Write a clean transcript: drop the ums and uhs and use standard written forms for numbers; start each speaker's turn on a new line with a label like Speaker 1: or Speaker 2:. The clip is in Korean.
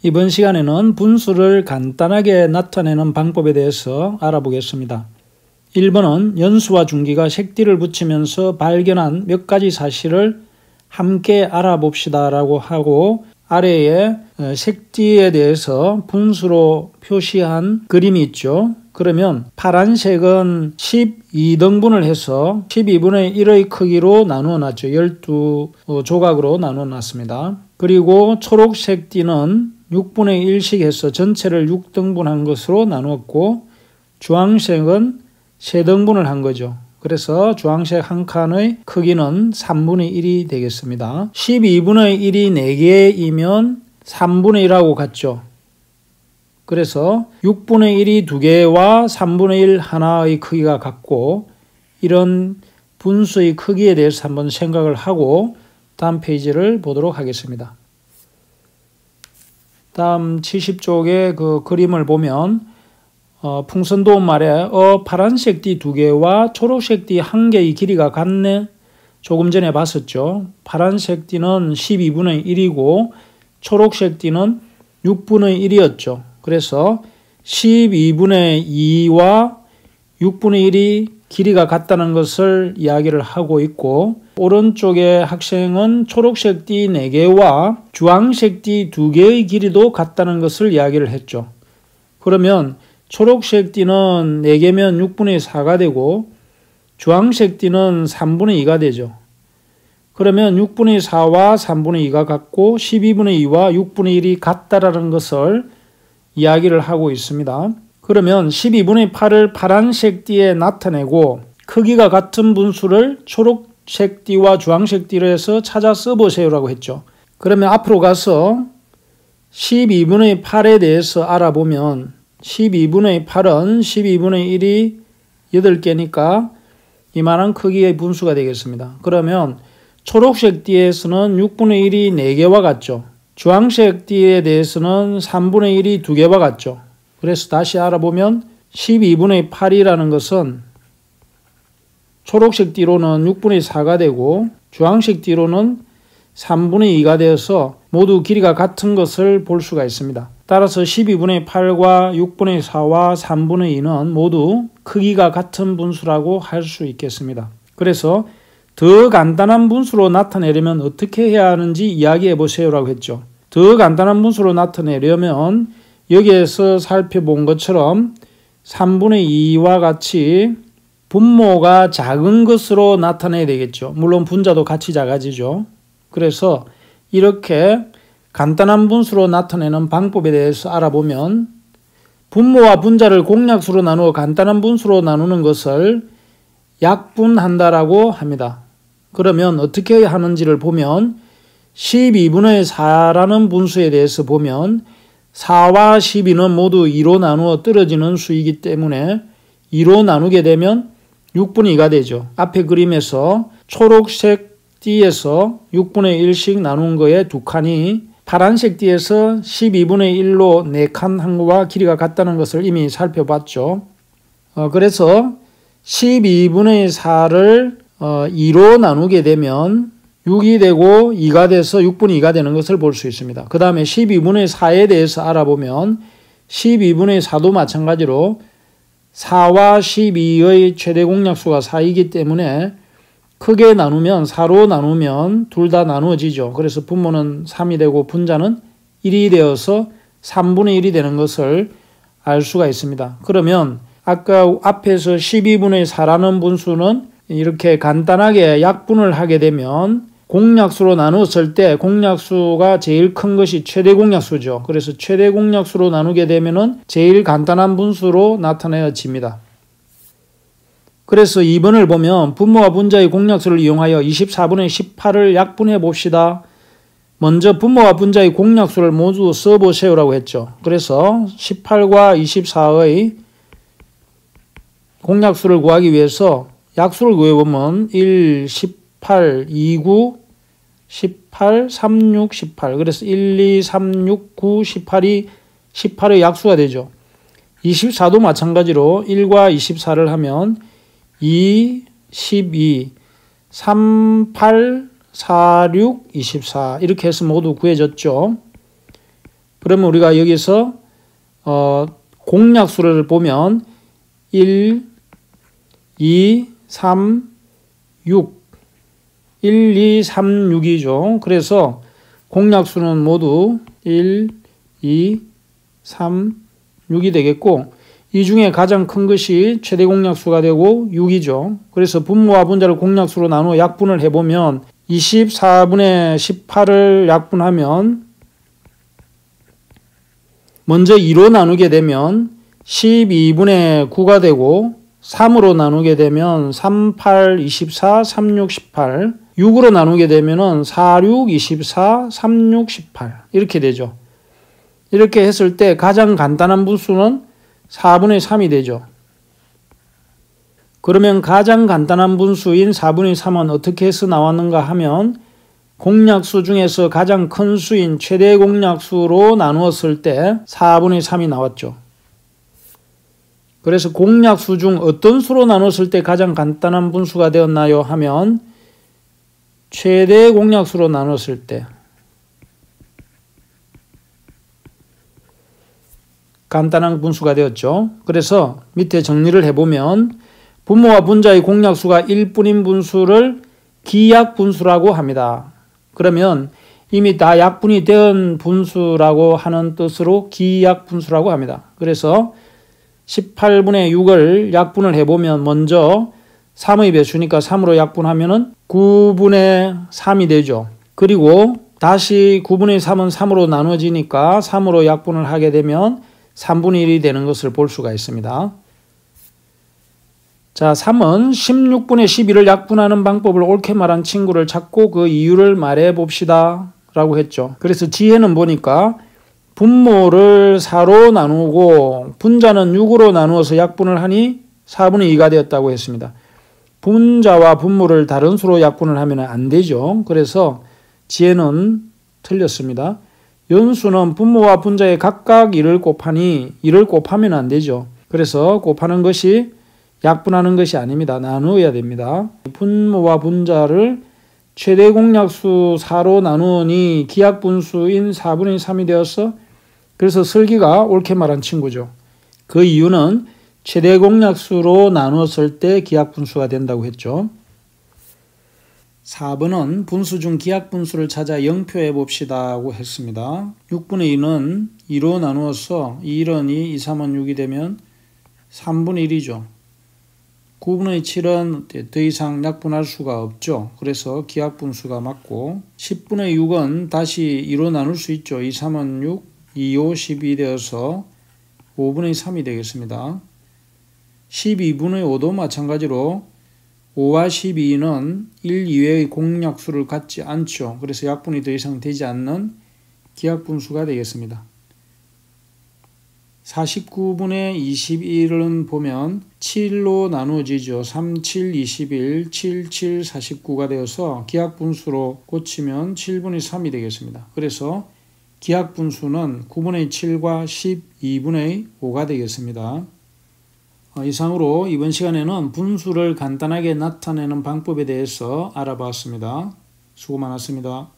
Speaker 1: 이번 시간에는 분수를 간단하게 나타내는 방법에 대해서 알아보겠습니다. 1번은 연수와 중기가 색띠를 붙이면서 발견한 몇 가지 사실을 함께 알아봅시다 라고 하고, 아래에 색띠에 대해서 분수로 표시한 그림이 있죠. 그러면 파란색은 12등분을 해서 12분의 1의 크기로 나누어 놨죠. 12조각으로 나누어 놨습니다. 그리고 초록색 띠는 6분의 1씩 해서 전체를 6등분한 것으로 나누었고, 주황색은 3등분을 한 거죠. 그래서 주황색 한 칸의 크기는 3분의 1이 되겠습니다. 12분의 1이 4개이면 3분의 1하고 같죠. 그래서 6분의 1이 2개와 3분의 1 하나의 크기가 같고, 이런 분수의 크기에 대해서 한번 생각을 하고 다음 페이지를 보도록 하겠습니다. 다음 70쪽의 그 그림을 보면 풍선 도움 아래 파란색 띠 2개와 초록색 띠 1개의 길이가 같네. 조금 전에 봤었죠. 파란색 띠는 12분의 1이고 초록색 띠는 6분의 1이었죠. 그래서 12분의 2와 6분의 1이 길이가 같다는 것을 이야기를 하고 있고, 오른쪽에 학생은 초록색 띠 4개와 주황색 띠 2개의 길이도 같다는 것을 이야기를 했죠. 그러면 초록색 띠는 4개면 6분의 4가 되고 주황색 띠는 3분의 2가 되죠. 그러면 6분의 4와 3분의 2가 같고 12분의 2와 6분의 1이 같다라는 것을 이야기를 하고 있습니다. 그러면 12분의 8을 파란색 띠에 나타내고 크기가 같은 분수를 초록색 띠와 주황색 띠로 해서 찾아 써보세요라고 했죠. 그러면 앞으로 가서 12분의 8에 대해서 알아보면 12분의 8은 12분의 1이 8개니까 이만한 크기의 분수가 되겠습니다. 그러면 초록색 띠에서는 6분의 1이 4개와 같죠. 주황색 띠에 대해서는 3분의 1이 2개와 같죠. 그래서 다시 알아보면 12분의 8이라는 것은 초록색 띠로는 6분의 4가 되고 주황색 띠로는 3분의 2가 되어서 모두 길이가 같은 것을 볼 수가 있습니다. 따라서 12분의 8과 6분의 4와 3분의 2는 모두 크기가 같은 분수라고 할 수 있겠습니다. 그래서 더 간단한 분수로 나타내려면 어떻게 해야 하는지 이야기해 보세요라고 했죠. 더 간단한 분수로 나타내려면 여기에서 살펴본 것처럼 3분의 2와 같이 분모가 작은 것으로 나타내야 되겠죠. 물론 분자도 같이 작아지죠. 그래서 이렇게 간단한 분수로 나타내는 방법에 대해서 알아보면, 분모와 분자를 공약수로 나누어 간단한 분수로 나누는 것을 약분한다라고 합니다. 그러면 어떻게 하는지를 보면 12분의 4라는 분수에 대해서 보면 4와 12는 모두 2로 나누어 떨어지는 수이기 때문에 2로 나누게 되면 6분의 2가 되죠. 앞에 그림에서 초록색 띠에서 6분의 1씩 나눈 거에 2칸이 파란색 띠에서 12분의 1로 4칸 한 거와 길이가 같다는 것을 이미 살펴봤죠. 그래서 12분의 4를 2로 나누게 되면 6이 되고 2가 돼서 6분의 2가 되는 것을 볼 수 있습니다. 그 다음에 12분의 4에 대해서 알아보면 12분의 4도 마찬가지로 4와 12의 최대 공약수가 4이기 때문에 크게 나누면 4로 나누면 둘 다 나누어지죠. 그래서 분모는 3이 되고 분자는 1이 되어서 3분의 1이 되는 것을 알 수가 있습니다. 그러면 아까 앞에서 12분의 4라는 분수는 이렇게 간단하게 약분을 하게 되면 공약수로 나누었을 때 공약수가 제일 큰 것이 최대 공약수죠. 그래서 최대 공약수로 나누게 되면은 제일 간단한 분수로 나타내어집니다. 그래서 2번을 보면 분모와 분자의 공약수를 이용하여 24분의 18을 약분해 봅시다. 먼저 분모와 분자의 공약수를 모두 써보세요라고 했죠. 그래서 18과 24의 공약수를 구하기 위해서 약수를 구해보면 1, 18, 29, 18, 36, 18. 그래서 1, 2, 3, 6, 9, 18이 18의 약수가 되죠. 24도 마찬가지로 1과 24를 하면 2, 12, 3, 8, 4, 6, 24 이렇게 해서 모두 구해졌죠. 그러면 우리가 여기서 공약수를 보면 1, 2, 3, 6 1, 2, 3, 6이죠. 그래서 공약수는 모두 1, 2, 3, 6이 되겠고 이 중에 가장 큰 것이 최대 공약수가 되고 6이죠. 그래서 분모와 분자를 공약수로 나누어 약분을 해보면 24분의 18을 약분하면 먼저 2로 나누게 되면 12분의 9가 되고 3으로 나누게 되면 3, 8, 24, 3, 6, 18 6으로 나누게 되면 4, 6, 24, 3, 6, 18 이렇게 되죠. 이렇게 했을 때 가장 간단한 분수는 4분의 3이 되죠. 그러면 가장 간단한 분수인 4분의 3은 어떻게 해서 나왔는가 하면 공약수 중에서 가장 큰 수인 최대 공약수로 나누었을 때 4분의 3이 나왔죠. 그래서 공약수 중 어떤 수로 나눴을 때 가장 간단한 분수가 되었나요 하면 최대 공약수로 나눴을 때 간단한 분수가 되었죠. 그래서 밑에 정리를 해보면 분모와 분자의 공약수가 1뿐인 분수를 기약분수라고 합니다. 그러면 이미 다 약분이 된 분수라고 하는 뜻으로 기약분수라고 합니다. 그래서 18분의 6을 약분을 해보면 먼저 3의 배수니까 3으로 약분하면 9분의 3이 되죠. 그리고 다시 9분의 3은 3으로 나눠지니까 3으로 약분을 하게 되면 3분의 1이 되는 것을 볼 수가 있습니다. 자, 3은 16분의 12를 약분하는 방법을 옳게 말한 친구를 찾고 그 이유를 말해 봅시다 라고 했죠. 그래서 지혜는 보니까 분모를 4로 나누고 분자는 6으로 나누어서 약분을 하니 4분의 2가 되었다고 했습니다. 분자와 분모를 다른 수로 약분을 하면 안 되죠. 그래서 지혜는 틀렸습니다. 연수는 분모와 분자에 각각 1을 곱하니 1을 곱하면 안 되죠. 그래서 곱하는 것이 약분하는 것이 아닙니다. 나누어야 됩니다. 분모와 분자를 최대 공약수 4로 나누니 기약분수인 4분의 3이 되어서 그래서 설기가 옳게 말한 친구죠. 그 이유는 최대 공약수로 나누었을 때 기약분수가 된다고 했죠. 4번은 분수 중 기약분수를 찾아 0표해 봅시다고 했습니다. 6분의 2는 2로 나누어서 2는 2, 2, 3은 6이 되면 3분의 1이죠. 9분의 7은 더 이상 약분할 수가 없죠. 그래서 기약분수가 맞고 10분의 6은 다시 2로 나눌 수 있죠. 2, 3은 6, 2, 5, 12 되어서 5분의 3이 되겠습니다. 12분의 5도 마찬가지로 5와 12는 1 이외의 공약수를 갖지 않죠. 그래서 약분이 더 이상 되지 않는 기약분수가 되겠습니다. 49분의 21은 보면 7로 나누어지죠. 3, 7, 21, 7, 7, 49가 되어서 기약분수로 고치면 7분의 3이 되겠습니다. 그래서 기약분수는 9분의 7과 12분의 5가 되겠습니다. 이상으로 이번 시간에는 분수를 간단하게 나타내는 방법에 대해서 알아봤습니다. 수고 많았습니다.